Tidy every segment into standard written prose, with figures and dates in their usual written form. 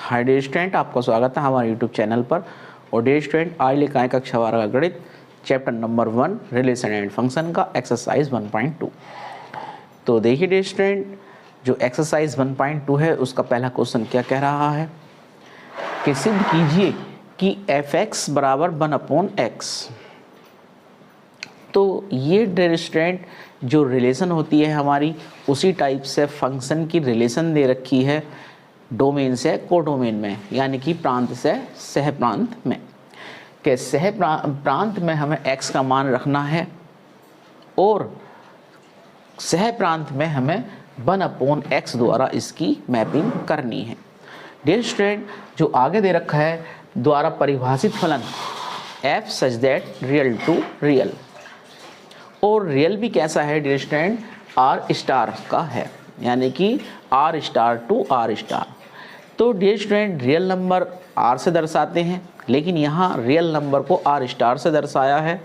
Hi dear student, आपका स्वागत है हमारे यूट्यूब चैनल पर। और डियर स्टूडेंट, आज लेकर आए कक्षा 12 का गणित chapter number 1 relation and function का एक्सरसाइज 1.2। तो देखिए डियर स्टूडेंट, जो एक्सरसाइज 1.2 है उसका पहला क्वेश्चन क्या कह रहा है कि सिद्ध कीजिए कि f(x) बराबर 1/x। तो ये डियर स्टूडेंट जो रिलेशन होती है हमारी, उसी टाइप से फंक्शन की रिलेशन दे रखी है डोमेन से कोडोमेन में, यानी कि प्रांत से सह प्रांत में। कि सह प्रांत में हमें x का मान रखना है और सह प्रांत में हमें 1/x द्वारा इसकी मैपिंग करनी है। डियर स्टूडेंट, जो आगे दे रखा है द्वारा परिभाषित फलन f such that real to real, और रियल भी कैसा है डियर स्टूडेंट, r स्टार का है, यानी कि r star to r star. तो dear student, real number r से दर्शाते हैं, लेकिन यहाँ रियल नंबर को r स्टार से दर्शाया है।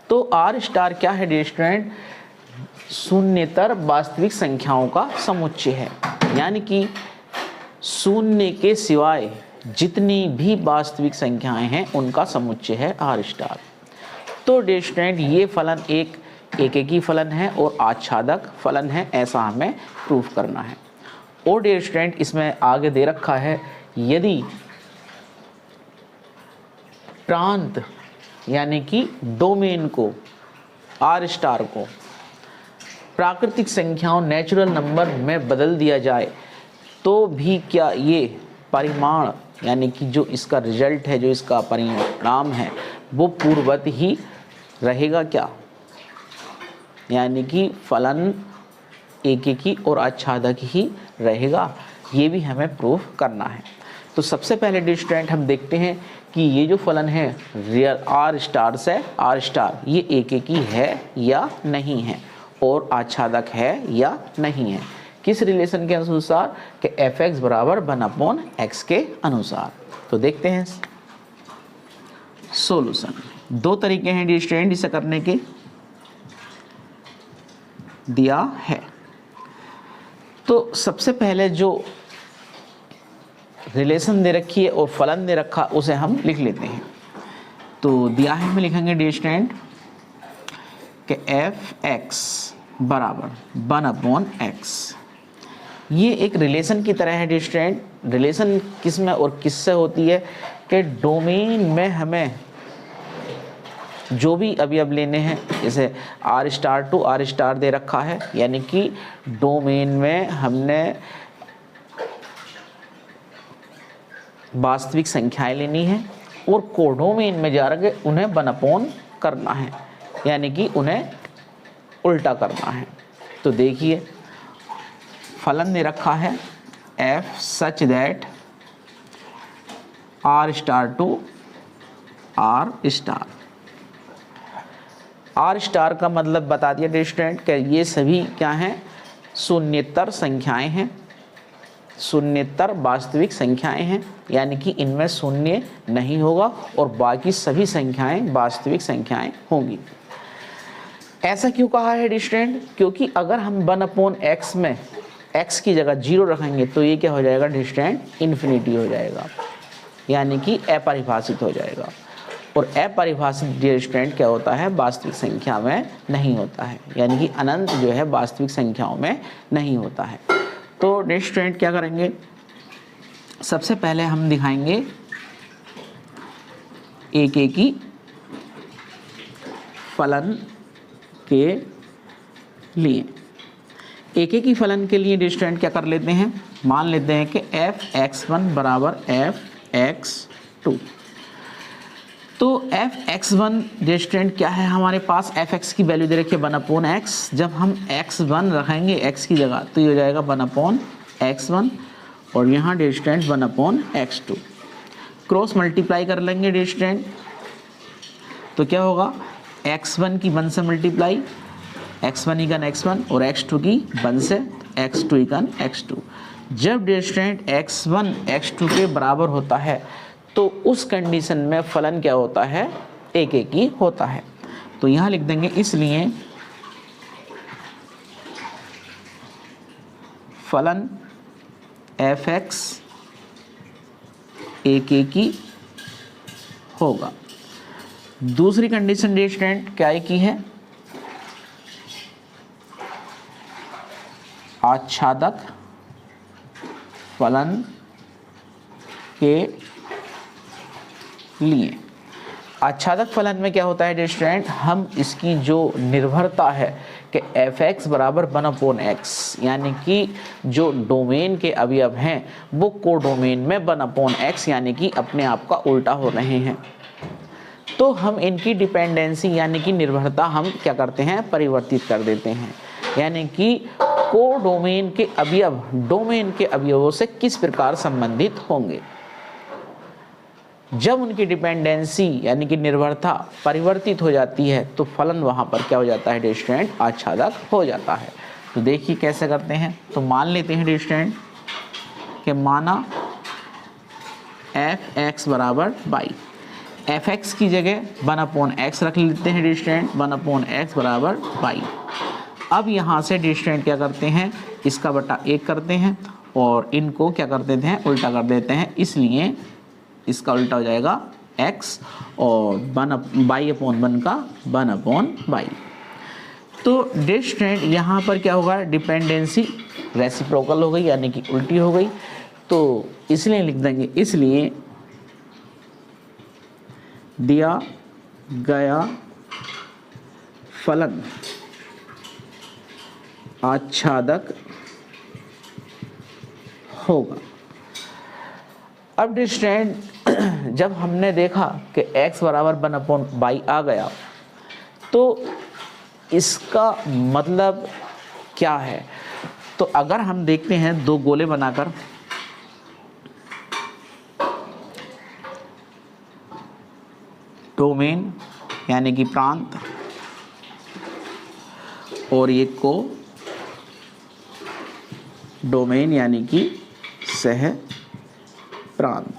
तो r स्टार क्या है डियर स्टूडेंट, शून्यतर वास्तविक संख्याओं का समुच्चय है, यानी कि शून्य के सिवाय जितनी भी वास्तविक संख्याएं हैं उनका समुच्चय है r स्टार। तो डियर स्टूडेंट, ये फलन एक एकेकी फलन है और आच्छादक फलन है, ऐसा हमें प्रूफ करना है। और डियर स्टूडेंट, इसमें आगे दे रखा है यदि प्रांत यानी कि डोमेन को r स्टार को प्राकृतिक संख्याओं नेचुरल नंबर में बदल दिया जाए तो भी क्या ये परिमाण यानी कि जो इसका रिजल्ट है, जो इसका परिणाम है, वो पूर्ववत ही रहेगा क्या, यानी कि फलन एकेकी और आच्छादक ही रहेगा। ये भी हमें प्रूफ करना है। तो सबसे पहले डियर स्टूडेंट, हम देखते हैं कि ये जो फलन है रियल r स्टार से r स्टार, ये एकेकी है या नहीं है और आच्छादक है या नहीं है, किस रिलेशन के अनुसार, कि f(x) बराबर 1/x के अनुसार। तो देखते हैं सॉल्यूशन। दो तरीके हैं डियर स्टूडेंट इसे करने के, दिया है। तो सबसे पहले जो रिलेशन दे रखी है और फलन दे रखा, उसे हम लिख लेते हैं। तो दिया है में लिखेंगे डियर स्टूडेंट कि f(x) बराबर 1/x। ये एक रिलेशन की तरह है डियर स्टूडेंट। रिलेशन किस में और किससे होती है कि डोमेन में हमें जो भी अभी अब लेने हैं, जैसे r star to r star दे रखा है, यानी कि डोमेन में हमने वास्तविक संख्याएं लेनी है और कोडोमेन में जा रहे उन्हें 1/, करना है, यानी कि उन्हें उल्टा करना है। तो देखिए फलन दे रखा है f such that r star to r star. r star का मतलब बता दिया डियर स्टूडेंट कि ये सभी क्या हैं, शून्यतर संख्याएं हैं, शून्यतर वास्तविक संख्याएं हैं, यानी कि इनमें शून्य नहीं होगा और बाकी सभी संख्याएं वास्तविक संख्याएं होंगी। ऐसा क्यों कहा है डियर स्टूडेंट, क्योंकि अगर हम 1/x में x की जगह 0 रखेंगे तो ये क्या हो जाएगा डियर स्टूडेंट, इन्फिनिटी हो जाएगा, यानी कि अपरिभाषित हो जाएगा। और अपरिभाषित डियर स्टूडेंट क्या होता है, वास्तविक संख्या में नहीं होता है, यानी कि अनंत जो है वास्तविक संख्याओं में नहीं होता है। तो डियर स्टूडेंट क्या करेंगे, सबसे पहले हम दिखाएंगे एकेकी फलन के लिए। एकेकी फलन के लिए डियर स्टूडेंट क्या कर लेते हैं, मान लेते हैं कि f(x1) बराबर f(x2)। तो f(x1) डियर स्टूडेंट क्या है, हमारे पास f(x) की वैल्यू दे रखी है 1/x। जब हम x1 रखेंगे x की जगह तो ये हो जाएगा 1/x1, और यहाँ dear student 1/x2। Cross multiply कर लेंगे डियर स्टूडेंट, तो क्या होगा, x1 की 1 से मल्टीप्लाई, x1 इकन x1 और x2 की 1 से x2 इकन x2। जब डियर स्टूडेंट x1 x2 के बराबर होता है तो उस कंडीशन में फलन क्या होता है, एकेकी होता है। तो यहाँ लिख देंगे, इसलिए फलन f(x) एक ही होगा। दूसरी कंडीशन डियर स्टूडेंट क्या की है, आच्छादक फलन के लिए। आच्छादक फलन में क्या होता है डियर स्टूडेंट, हम इसकी जो निर्भरता है कि f(x) बराबर 1/x, यानी कि जो डोमेन के अवयव हैं वो कोडोमेन में 1/x यानी कि अपने आप का उल्टा हो रहे हैं, तो हम इनकी डिपेंडेंसी यानी कि निर्भरता हम क्या करते हैं, परिवर्तित कर देते हैं। यानी कि कोडोमेन के अवयव डोमेन के अवयवों से किस प्रकार संबंधित होंगे। जब उनकी डिपेंडेंसी यानी कि निर्भरता परिवर्तित हो जाती है तो फलन वहाँ पर क्या हो जाता है डियर स्टूडेंट, आच्छादक हो जाता है। तो देखिए कैसे करते हैं, तो मान लेते हैं डियर स्टूडेंट कि माना f(x) बराबर y, f(x) की जगह 1/x रख लेते हैं डियर स्टूडेंट, 1/x बराबर y। अब यहाँ से डियर स्टूडेंट क्या करते हैं, इसका बटा 1 करते हैं और इनको क्या कर देते हैं, उल्टा कर देते हैं, इसलिए इसका उल्टा हो जाएगा x और 1/1 का 1/y। तो डियर स्टूडेंट यहाँ पर क्या होगा, डिपेंडेंसी रेसिप्रोकल हो गई यानी कि उल्टी हो गई, तो इसलिए लिख देंगे, इसलिए दिया गया फलन आच्छादक होगा। अब डियर स्टूडेंट जब हमने देखा कि x बराबर 1/y आ गया तो इसका मतलब क्या है, तो अगर हम देखते हैं दो गोले बनाकर, डोमेन यानी कि प्रांत और एक को डोमेन यानी कि सह प्रांत,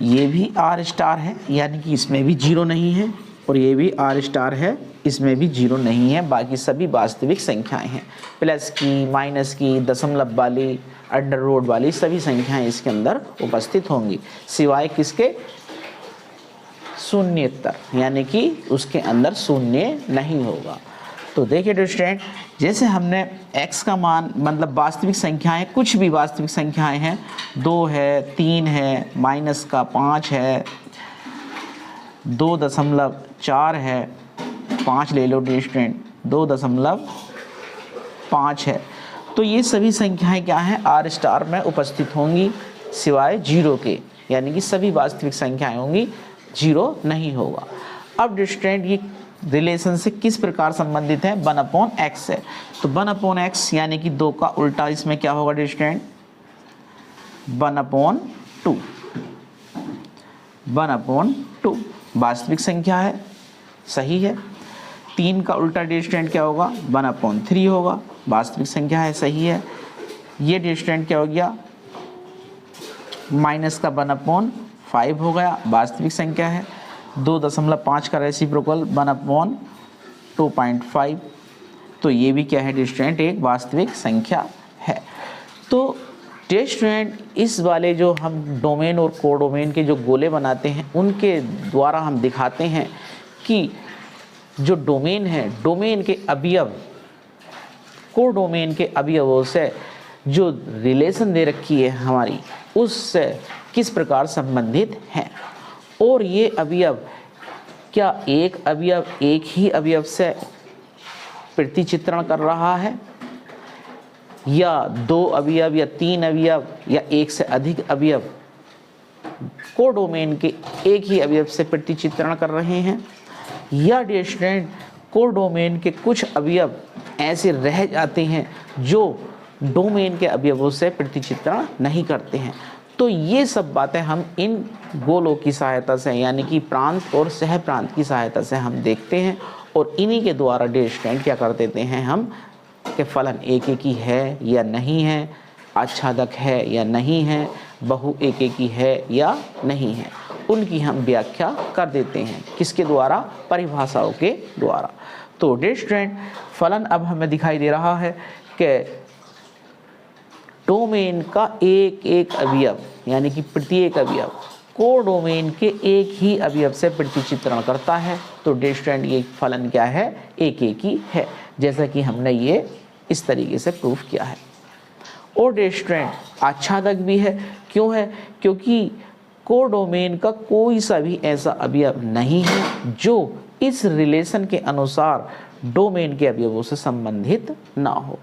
ये भी r* है यानी कि इसमें भी 0 नहीं है और ये भी r* है, इसमें भी 0 नहीं है, बाकी सभी वास्तविक संख्याएं हैं, प्लस की, माइनस की, दशमलव वाली, अंडर रूट वाली सभी संख्याएं इसके अंदर उपस्थित होंगी, सिवाय किसके, शून्येतर, यानी कि उसके अंदर शून्य नहीं होगा। तो देखिए डियर स्टूडेंट, जैसे हमने x का मान मतलब वास्तविक संख्याएं, कुछ भी वास्तविक संख्याएं हैं, 2 है, 3 है, माइनस का 5 है, 2.4 है, 5 ले लो डियर स्टूडेंट, 2.5 है, तो ये सभी संख्याएं क्या हैं, r* में उपस्थित होंगी सिवाय 0 के, यानी कि सभी वास्तविक संख्याएं होंगी, 0 नहीं होगा। अब डियर स्टूडेंट ये रिलेशन से किस प्रकार संबंधित है, 1/x है, तो 1/x यानी कि 2 का उल्टा इसमें क्या होगा डियर स्टूडेंट, 1/2, 1/2 वास्तविक संख्या है, सही है। 3 का उल्टा डियर स्टूडेंट क्या होगा, 1/3 होगा, वास्तविक संख्या है, सही है। ये डियर स्टूडेंट क्या हो गया, माइनस का 1/5 हो गया, वास्तविक संख्या है। 2.5 का रेसिप्रोकल 1/2.5, तो ये भी क्या है डियर स्टूडेंट, एक वास्तविक संख्या है। तो डियर स्टूडेंट इस वाले जो हम डोमेन और कोडोमेन के जो गोले बनाते हैं उनके द्वारा हम दिखाते हैं कि जो डोमेन है, डोमेन के अवयव कोडोमेन के अवयवों से जो रिलेशन दे रखी है हमारी, उससे किस प्रकार संबंधित हैं, और ये अवयव क्या एक अवयव एक ही अवयव से प्रतिचित्रण कर रहा है, या 2 अवयव या 3 अवयव या एक से अधिक अवयव कोडोमेन के एक ही अवयव से प्रतिचित्रण कर रहे हैं, या डियर स्टूडेंट कोडोमेन के कुछ अवयव ऐसे रह जाते हैं जो डोमेन के अवयवों से प्रतिचित्रण नहीं करते हैं। तो ये सब बातें हम इन गोलों की सहायता से यानी कि प्रांत और सह प्रांत की सहायता से हम देखते हैं, और इन्हीं के द्वारा डियर स्टूडेंट क्या कर देते हैं हम कि फलन एक ही है या नहीं है, आच्छादक है या नहीं है, बहु एक ही है या नहीं है, उनकी हम व्याख्या कर देते हैं, किसके द्वारा, परिभाषाओं के द्वारा। तो डियर स्टूडेंट फलन अब हमें दिखाई दे रहा है कि डोमेन का एक एक अवयव यानी कि प्रत्येक अवयव कोडोमेन के एक ही अवयव से प्रतिचित्रण करता है। तो डे स्टूडेंट ये फलन क्या है, एक एक ही है, जैसा कि हमने ये इस तरीके से प्रूफ किया है। और डे स्टूडेंट आच्छादक भी है। क्यों है? क्योंकि कोडोमेन का कोई सा भी ऐसा अवयव नहीं है जो इस रिलेशन के अनुसार डोमेन के अवयवों से संबंधित ना हो।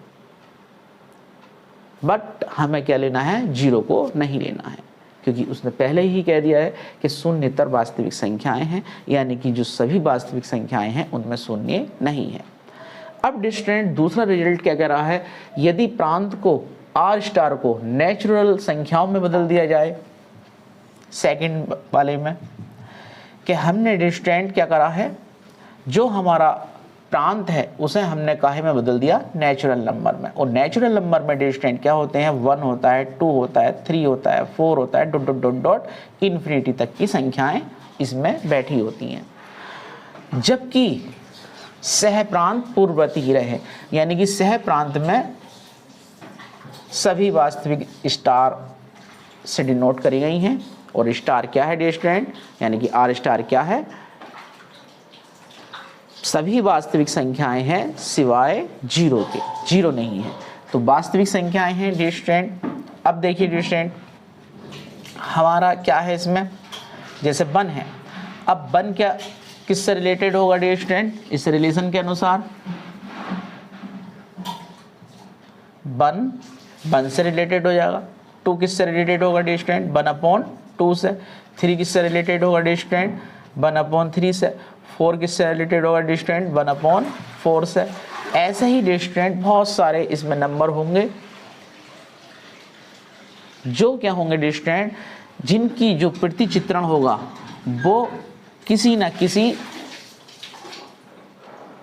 बट हमें क्या लेना है, जीरो को नहीं लेना है, क्योंकि उसने पहले ही कह दिया है कि शून्यतर वास्तविक संख्याएं हैं, यानी कि जो सभी वास्तविक संख्याएं हैं उनमें शून्य नहीं है। अब डिस्टेंट दूसरा रिजल्ट क्या कह रहा है, यदि प्रांत को आर स्टार को नेचुरल संख्याओं में बदल दिया जाए, सेकंड वाले में कि हमने डिस्टेंट क्या करा है, जो हमारा प्रांत है उसे हमने काहे में बदल दिया, नेचुरल नंबर में। और नेचुरल नंबर में डिस्टेंट क्या होते हैं, 1 होता है, 2 होता है, 3 होता है, 4 होता है, dot dot dot dot infinity तक की संख्याएं इसमें बैठी होती हैं। जबकि सह प्रांत पूर्ववर्ती ही रहे, यानी कि सह प्रांत में सभी वास्तविक स्टार से डिनोट करी गई हैं। और स्टार क्या है डिस्टेंट, यानी कि आर स्टार क्या है, सभी वास्तविक संख्याएं हैं सिवाय जीरो के, जीरो नहीं है। तो वास्तविक संख्याएं हैं डिस्टेंट। अब देखिए डिस्टेंट हमारा क्या है इसमें, जैसे 1 है, अब 1 क्या किससे रिलेटेड होगा डिस्टेंट, इस रिलेशन के अनुसार 1 से रिलेटेड हो जाएगा। 2 किससे रिलेटेड होगा डिस्टेंट, 1/2 से। 3 किससे रिलेटेड होगा डिस्टेंट, 1/3 से। 4 किससे रिलेटेड होगा डिस्टेंट, 1/4 से। ऐसे ही डिस्टेंट बहुत सारे इसमें नंबर होंगे जो क्या होंगे डिस्टेंट, जिनकी जो प्रतिचित्रण होगा वो किसी न किसी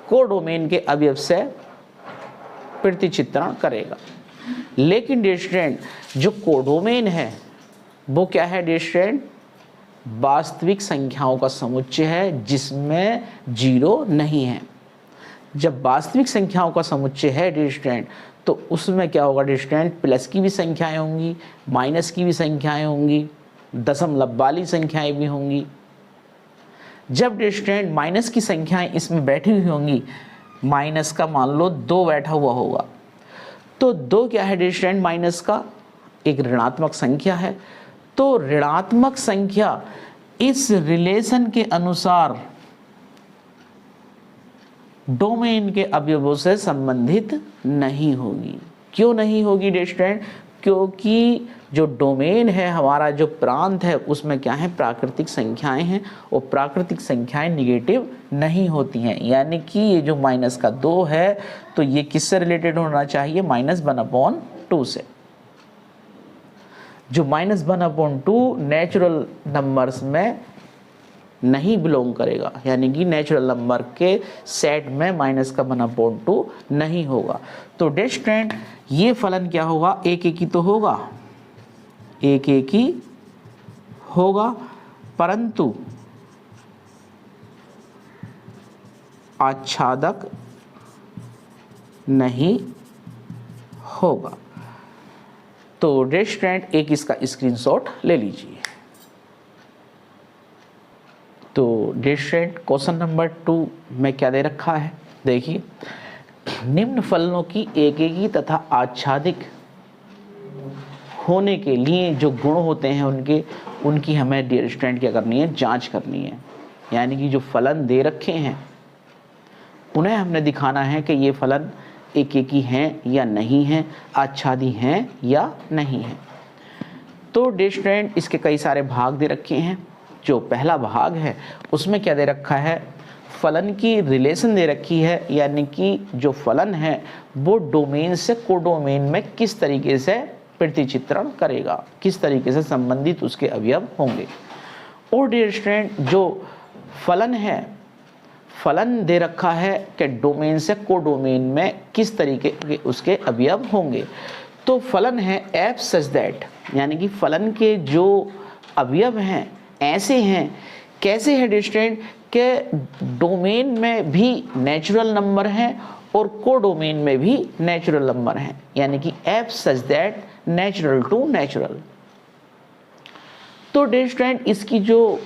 कोडोमेन के अवयव से प्रतिचित्रण करेगा। लेकिन डिस्टेंट जो कोडोमेन है वो क्या है डिस्टेंट, वास्तविक संख्याओं का समुच्चय है जिसमें जीरो नहीं है। जब वास्तविक संख्याओं का समुच्चय है डिस्टेंट तो उसमें क्या होगा डिस्टेंट, प्लस की भी संख्याएं होंगी, माइनस की भी संख्याएं होंगी, दशमलव वाली संख्याएं भी होंगी। जब डिस्टेंट माइनस की संख्याएं इसमें बैठी हुई होंगी, माइनस का मान लो 2 बैठा हुआ होगा, तो 2 क्या है डिस्टेंट, माइनस का एक ऋणात्मक संख्या है। तो ऋणात्मक संख्या इस रिलेशन के अनुसार डोमेन के अवयवों से संबंधित नहीं होगी। क्यों नहीं होगी डिस्टेंट, क्योंकि जो डोमेन है हमारा, जो प्रांत है, उसमें क्या है, प्राकृतिक संख्याएं हैं और प्राकृतिक संख्याएं निगेटिव नहीं होती हैं। यानी कि ये जो माइनस का 2 है तो ये किससे रिलेटेड होना चाहिए, -1/2 से। जो -1/2 नेचुरल नंबर्स में नहीं बिलोंग करेगा, यानी कि नेचुरल नंबर के सेट में -1/2 नहीं होगा। तो डिस्टेंट ये फलन क्या होगा, एक एक ही तो होगा, एक एक ही होगा, परंतु आच्छादक नहीं होगा। तो डिस्टेंट एक इसका स्क्रीनशॉट ले लीजिए। तो डिस्टेंट क्वेश्चन नंबर 2 में क्या दे रखा है, देखिए, निम्न फलनों की एकेकी तथा आच्छादित होने के लिए जो गुण होते हैं उनकी हमें डिस्टेंट क्या करनी है, जांच करनी है। यानी कि जो फलन दे रखे हैं उन्हें हमने दिखाना है कि ये फलन एकेकी हैं या नहीं हैं, आच्छादी हैं या नहीं हैं। तो डिस्टेंट इसके कई सारे भाग दे रखे हैं। जो पहला भाग है उसमें क्या दे रखा है, फलन की रिलेशन दे रखी है, यानी कि जो फलन है वो डोमेन से कोडोमेन में किस तरीके से प्रतिचित्रण करेगा, किस तरीके से संबंधित उसके अवयव होंगे। और डिस्टेंट जो फलन है, फलन दे रखा है कि डोमेन से कोडोमेन में किस तरीके के उसके अवयव होंगे। तो फलन है एफ सच दैट, यानी कि फलन के जो अवयव हैं ऐसे हैं, कैसे है डिस्टेंट के डोमेन में भी नेचुरल नंबर हैं और कोडोमेन में भी नेचुरल नंबर हैं, यानी कि f such that natural to natural. तो डियर स्टूडेंट, इसकी जो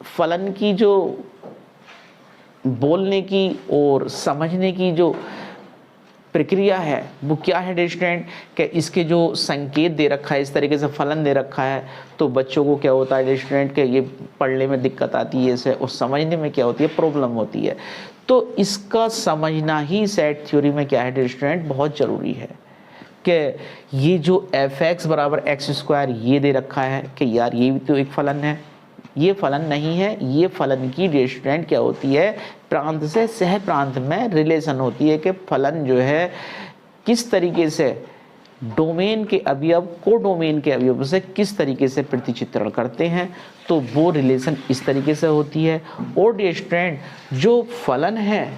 फलन की जो बोलने की और समझने की जो प्रक्रिया है वो क्या है डियर स्टूडेंट, कि इसके जो संकेत दे रखा है, इस तरीके से फलन दे रखा है, तो बच्चों को क्या होता है डियर स्टूडेंट कि ये पढ़ने में दिक्कत आती है इसे, और समझने में क्या होती है, प्रॉब्लम होती है। तो इसका समझना ही सेट थ्योरी में क्या है डियर स्टूडेंट, बहुत ज़रूरी है कि ये जो एफ एक्स बराबर एक्स स्क्वायर ये दे रखा है कि यार ये भी तो एक फलन है, ये फलन नहीं है, ये फलन की डियर स्टूडेंट क्या होती है, प्रांत से सह प्रांत में रिलेशन होती है कि फलन जो है किस तरीके से डोमेन के अवयव को डोमेन के अवयव से किस तरीके से प्रतिचित्रण करते हैं, तो वो रिलेशन इस तरीके से होती है। और डियर स्टूडेंट जो फलन है,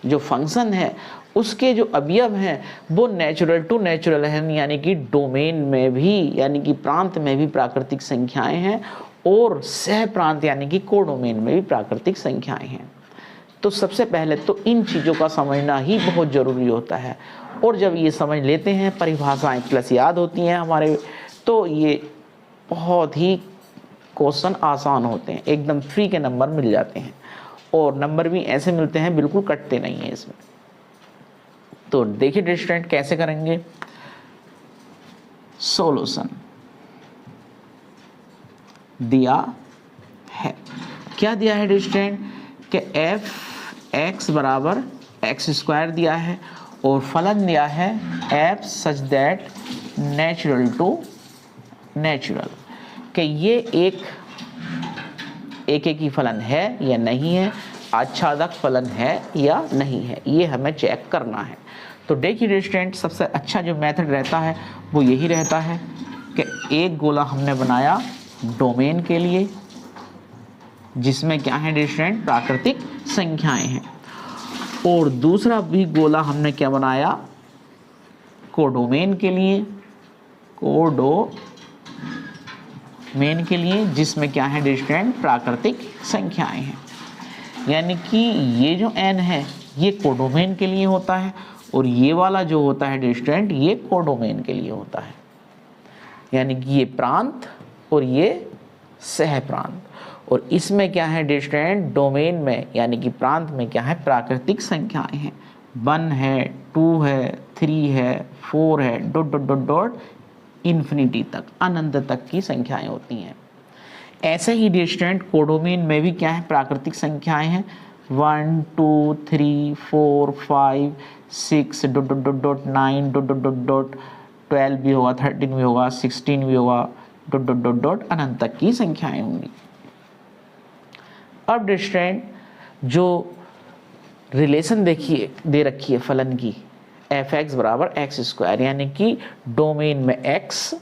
जो फंक्शन है, उसके जो अवयव हैं वो नेचुरल टू नेचुरल हैं, यानी कि डोमेन में भी यानी कि प्रांत में भी प्राकृतिक संख्याएं हैं, और सह प्रांत यानी कि कोडोमेन में भी प्राकृतिक संख्याएं हैं। तो सबसे पहले तो इन चीज़ों का समझना ही बहुत ज़रूरी होता है, और जब ये समझ लेते हैं, परिभाषाएं प्लस याद होती हैं हमारे, तो ये बहुत ही क्वेश्चन आसान होते हैं, एकदम फ्री के नंबर मिल जाते हैं, और नंबर भी ऐसे मिलते हैं बिल्कुल कटते नहीं हैं इसमें। तो देखिए डियर स्टूडेंट कैसे करेंगे। सॉल्यूशन दिया है, क्या दिया है डियर स्टूडेंट कि एफ एक्स बराबर एक्स स्क्वायर दिया है, और फलन दिया है F such that natural to natural, कि ये एक ही फलन है या नहीं है, आच्छादक फलन है या नहीं है, ये हमें चेक करना है। तो देखिए डियर स्टूडेंट, सबसे अच्छा जो मेथड रहता है वो यही रहता है कि एक गोला हमने बनाया डोमेन के लिए, जिसमें क्या है डियर स्टूडेंट, प्राकृतिक संख्याएं हैं, और दूसरा भी गोला हमने क्या बनाया, कोडोमेन के लिए, कोडोमेन के लिए, जिसमें क्या है डियर स्टूडेंट, प्राकृतिक संख्याएं हैं। यानी कि ये जो n है ये कोडोमेन के लिए होता है, और ये वाला जो होता है डियर स्टूडेंट ये कोडोमेन के लिए होता है, यानी कि ये प्रांत और ये सह प्रांत। और इसमें क्या है डियर स्टूडेंट, डोमेन में यानी कि प्रांत में क्या है, प्राकृतिक संख्याएं हैं, 1 है, 2 है, 3 है, 4 है, dot dot dot dot infinity तक, अनंत तक की संख्याएं होती हैं। ऐसे ही डियर स्टूडेंट कोडोमेन में भी क्या है, प्राकृतिक संख्याएं हैं, 1 2 3 4 5 6 dot dot dot dot 9 dot dot dot dot 12 भी होगा, 13 भी होगा, 16 भी होगा, डॉट डॉट डॉट डॉट अनंत तक की संख्याएं होंगी। अब डियर स्टूडेंट जो रिलेशन देखिए दे रखी है फलन की, एफ एक्स बराबर एक्स स्क्वायर, यानी कि डोमेन में एक्स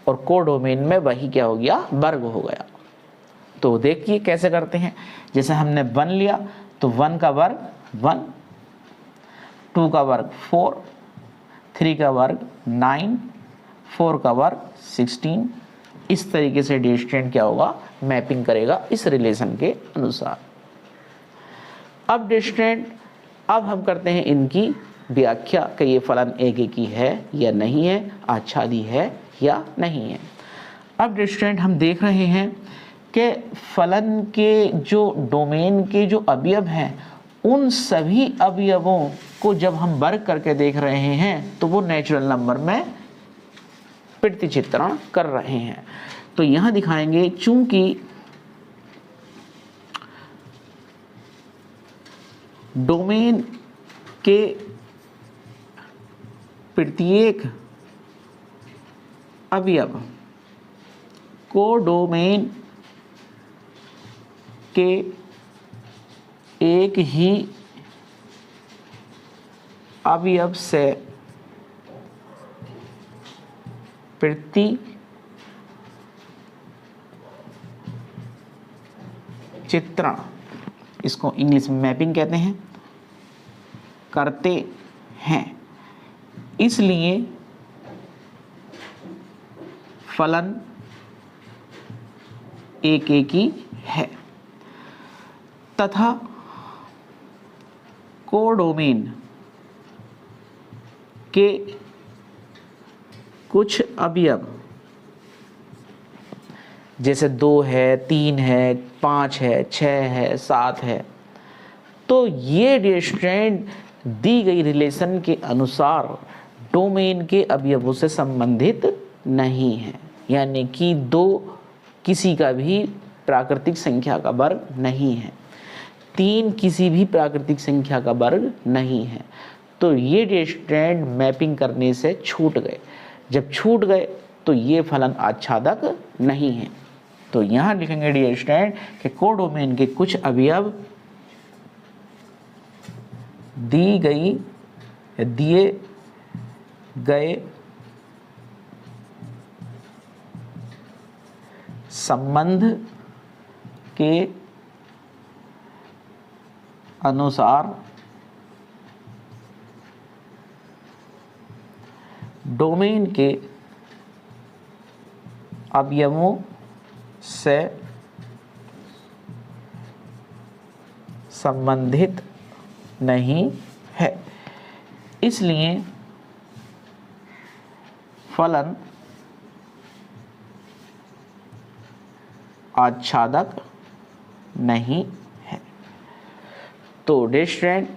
और कोडोमेन में वही क्या हो गया, वर्ग हो गया। तो देखिए कैसे करते हैं, जैसे हमने 1 लिया तो 1 का वर्ग 1, 2 का वर्ग 4, 3 का वर्ग 9, 4 का वर्ग 16, इस तरीके से डियर स्टूडेंट क्या होगा, मैपिंग करेगा इस रिलेशन के अनुसार। अब डियर स्टूडेंट अब हम करते हैं इनकी व्याख्या कि ये फलन एक ही है या नहीं है, आच्छादी है या नहीं है। अब डियर स्टूडेंट हम देख रहे हैं कि फलन के जो डोमेन के जो अवयव हैं, उन सभी अवयवों को जब हम वर्ग करके देख रहे हैं तो वो नेचुरल नंबर में प्रतिचित्रण कर रहे हैं। तो यहाँ दिखाएंगे, चूंकि डोमेन के प्रत्येक अवयव कोडोमेन के एक ही अवयव से प्रतिचित्रण, इसको इंग्लिश में मैपिंग कहते हैं, करते हैं, इसलिए फलन एक ही है तथा कोडोमेन के कुछ अवयव जैसे 2 है, 3 है, 5 है, 6 है, 7 है, तो ये डियर स्टूडेंट दी गई रिलेशन के अनुसार डोमेन के अवयवों से संबंधित नहीं है, यानी कि 2 किसी का भी प्राकृतिक संख्या का वर्ग नहीं है, 3 किसी भी प्राकृतिक संख्या का वर्ग नहीं है। तो ये डियर स्टूडेंट मैपिंग करने से छूट गए। जब छूट गए तो ये फलन आच्छादक नहीं है। तो यहाँ लिखेंगे डियर स्टूडेंट कि कोडोमेन के कुछ अवयव दिए गए संबंध के अनुसार डोमेन के अवयवों से संबंधित नहीं है, इसलिए फलन आच्छादक नहीं है। तो डियर स्टूडेंट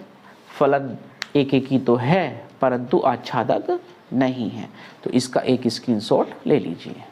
फलन एक ही तो है परंतु आच्छादक नहीं है। तो इसका एक स्क्रीनशॉट ले लीजिए।